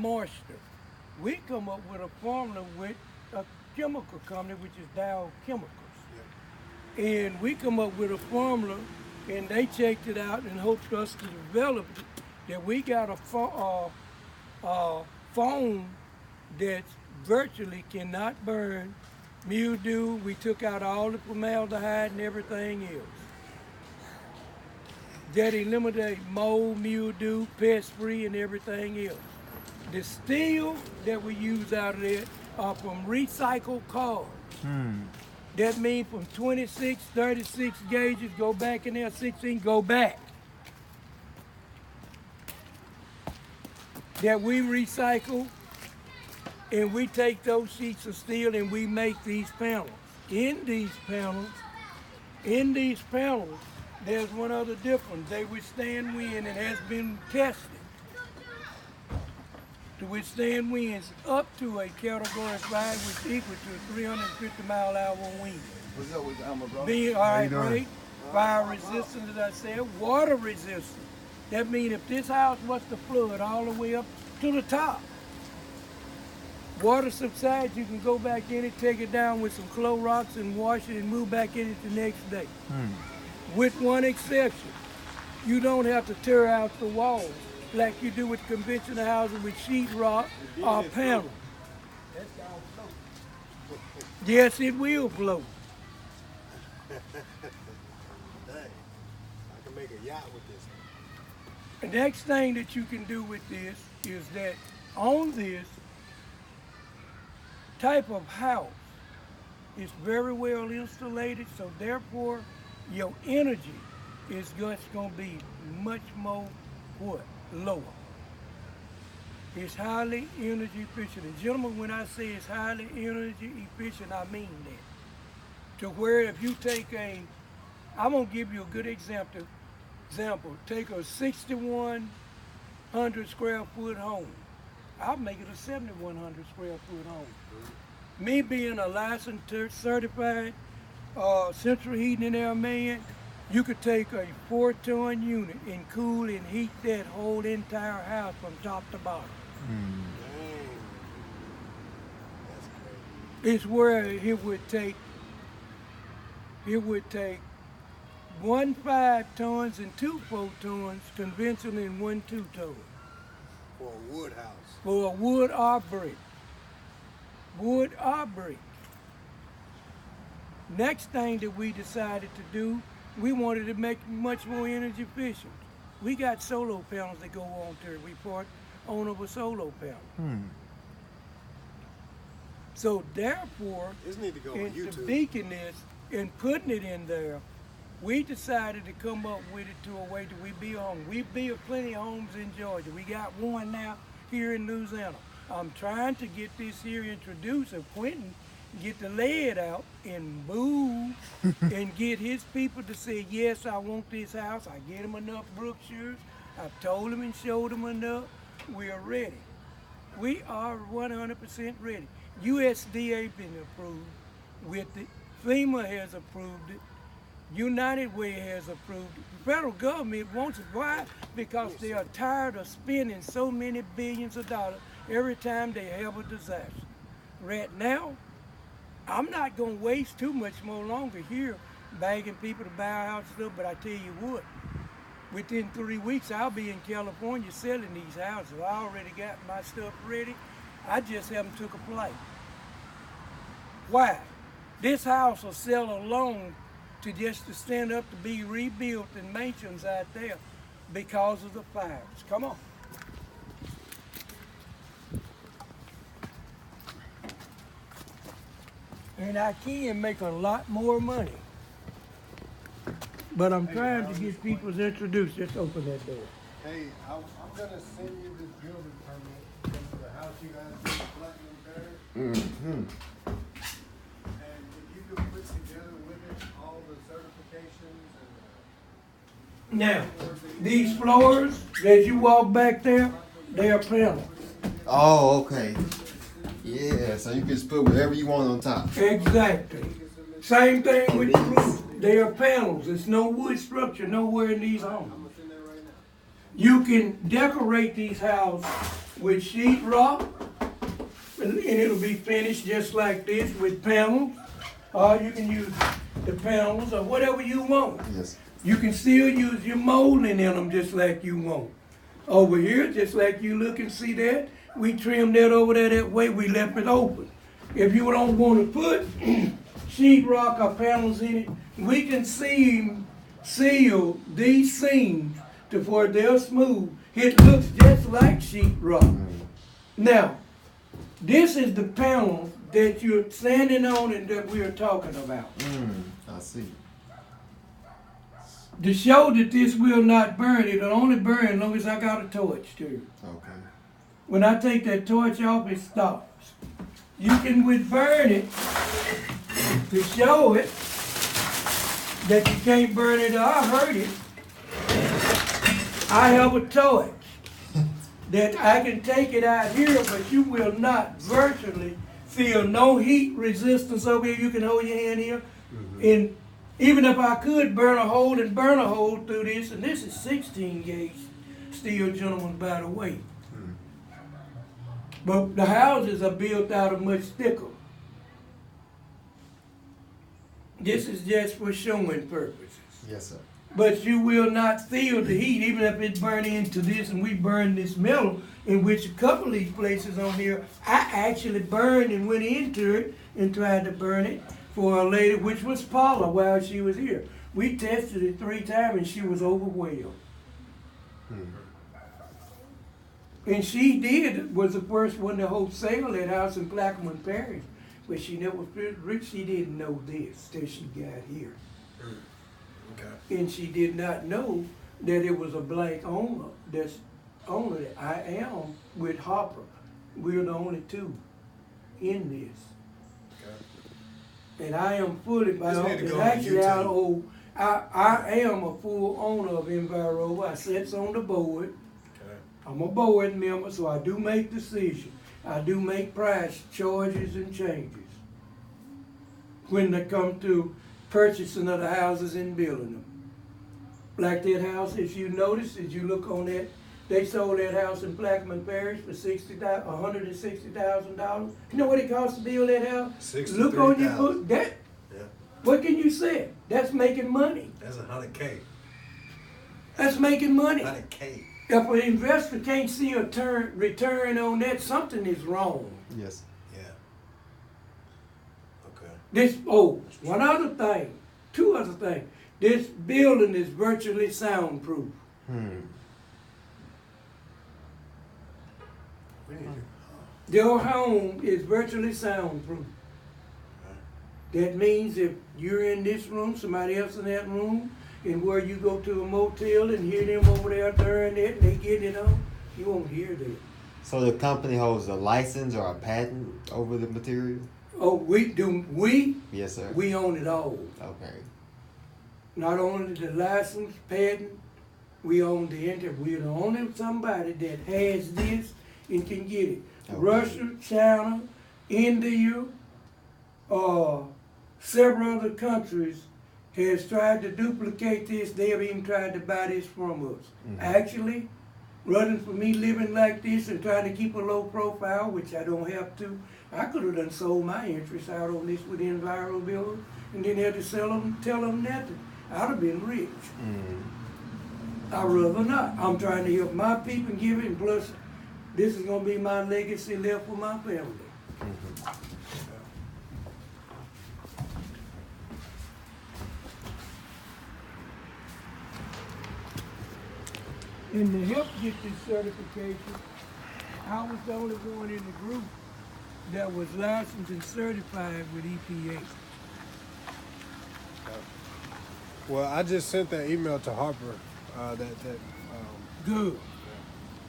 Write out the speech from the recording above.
moisture. We come up with a formula with a chemical company, which is Dow Chemicals. And we come up with a formula, and they checked it out and hoped us to develop it, that we got a foam that virtually cannot burn, mildew. We took out all the formaldehyde and everything else. That eliminate mold, mildew, pest-free, and everything else. The steel that we use out of there are from recycled cars. That means from 26, 36 gauges, go back in there, 16, go back. That we recycle, and we take those sheets of steel and we make these panels. In these panels, there's one other difference. They withstand wind and has been tested to withstand winds up to a category 5, which equal to 350-mile-an-hour wind. What's up with the Alma, bro? Being, all right, great. Fire resistant, as I said, water resistant. That means if this house was to flood all the way up to the top, water subsides, you can go back in it, take it down with some Clorox and wash it and move back in it the next day. With one exception, you don't have to tear out the walls like you do with conventional housing with sheetrock or panel. Yes, it will float. Dang, I can make a yacht with this. The next thing that you can do with this is that on this type of house, it's very well insulated, so therefore your energy is just going to be much more what? Lower. It's highly energy efficient. And gentlemen, when I say it's highly energy efficient, I mean that. To where if you take I'm going to give you a good example. Take a 6,100 square foot home. I'll make it a 7,100 square foot home. Me being a licensed, certified central heating and air man, you could take a 4-ton unit and cool and heat that whole entire house from top to bottom. That's crazy. It's where it would take 1 5 tons and 2 4 tons conventional and 1 2 ton. For a wood house. For a wood or brick. Wood or brick. Next thing that we decided to do, we wanted to make much more energy efficient. We got solar panels that go on there. We part owner of a solar panel. So therefore, This need to go on in YouTube. beaking this and putting it in there, we decided to come up with it to a way that we build homes. We build plenty of homes in Georgia. We got one now here in Louisiana. I'm trying to get this here introduced, and Quentin get the lead out and move and get his people to say, yes, I want this house. I get them enough brochures. I've told them and showed them enough. We are ready. We are 100% ready. USDA been approved with it. FEMA has approved it. United Way has approved it. The federal government wants it. Why? Because they are tired of spending so many billions of dollars every time they have a disaster. Right now, I'm not going to waste too much more longer here begging people to buy our house stuff, but I tell you what, within 3 weeks, I'll be in California selling these houses. I already got my stuff ready. I just haven't took a flight. Why? This house will sell alone to stand up to be rebuilt in mansions out there because of the fires. Come on. And I can make a lot more money. But I'm trying to get people introduced. Just open that door. Hey, I'm gonna send you this building permit for the house you guys in Platinum Third. And if you could put together with it all the certifications and Now, these floors, as you walk back there, they are panels. Oh, okay. Yeah, so you can just put whatever you want on top. Exactly. Same thing with the roof. They are panels. There's no wood structure nowhere in these homes. You can decorate these houses with sheetrock, and it'll be finished just like this with panels. Or you can use the panels or whatever you want. Yes. You can still use your molding in them just like you want. Over here, just like you look and see that, we trimmed that over there that way, we left it open. If you don't want to put sheetrock or panels in it, we can seal these seams to where they're smooth. It looks just like sheetrock. Now, this is the panel that you're standing on and that we are talking about. I see. To show that this will not burn, it'll only burn as long as I got a torch too. Okay. When I take that torch off, it stops. You can burn it to show it that you can't burn it. I heard it. I have a torch that I can take it out here, but you will not virtually feel no heat resistance over here. You can hold your hand here. And even if I could burn a hole through this, and this is 16 gauge steel, gentlemen, by the way. But the houses are built out of much thicker. This is just for showing purposes. Yes, sir. But you will not feel the heat, even if it burn into this, and we burn this metal, in which a couple of these places on here, I actually burned and went into it and tried to burn it for a lady, which was Paula, while she was here. We tested it 3 times and she was overwhelmed. And she was the first one to wholesale that house in Plaquemine Parish, but she never, she didn't know this till she got here. Okay. And she did not know that it was a blank owner. That's owner that I am with Hopper. We're the only 2 in this. Okay. And I am fully, Just need to go on actually YouTube. I am a full owner of Enviro. I sit on the board. Okay. I'm a board member, so I do make decisions. I do make price charges and changes when they come to purchasing of the houses and building them. Like that house, if you notice, as you look on that, they sold that house in Plaquemine Parish for $160,000. You know what it cost to build that house? Look on your book. That. Yeah. What can you say? That's making money. That's $100K. That's making money. $100K. If an investor can't see a return on that, something is wrong. Yes. Yeah. Okay. One other thing, 2 other things. This building is virtually soundproof. We need to. Your home is virtually soundproof. That means if you're in this room, somebody else in that room, and where you go to a motel and hear them over there during it, and they get it on, you won't hear that. So the company holds a license or a patent over the material? Oh, we? Yes, sir. We own it all. Okay. Not only the license, patent, we own the entity. We're the only somebody that has this and can get it. Okay. Russia, China, India, several other countries has tried to duplicate this. They have even tried to buy this from us. Actually, running for me living like this and trying to keep a low profile, which I don't have to, I could have done sold my interest out on this with Enviro Builders and then had to tell them nothing. I'd have been rich. I'd rather not. I'm trying to help my people and give it, and plus, this is going to be my legacy left for my family. And to help get this certification, I was the only one in the group that was licensed and certified with EPA. Well, I just sent that email to Harper. Good.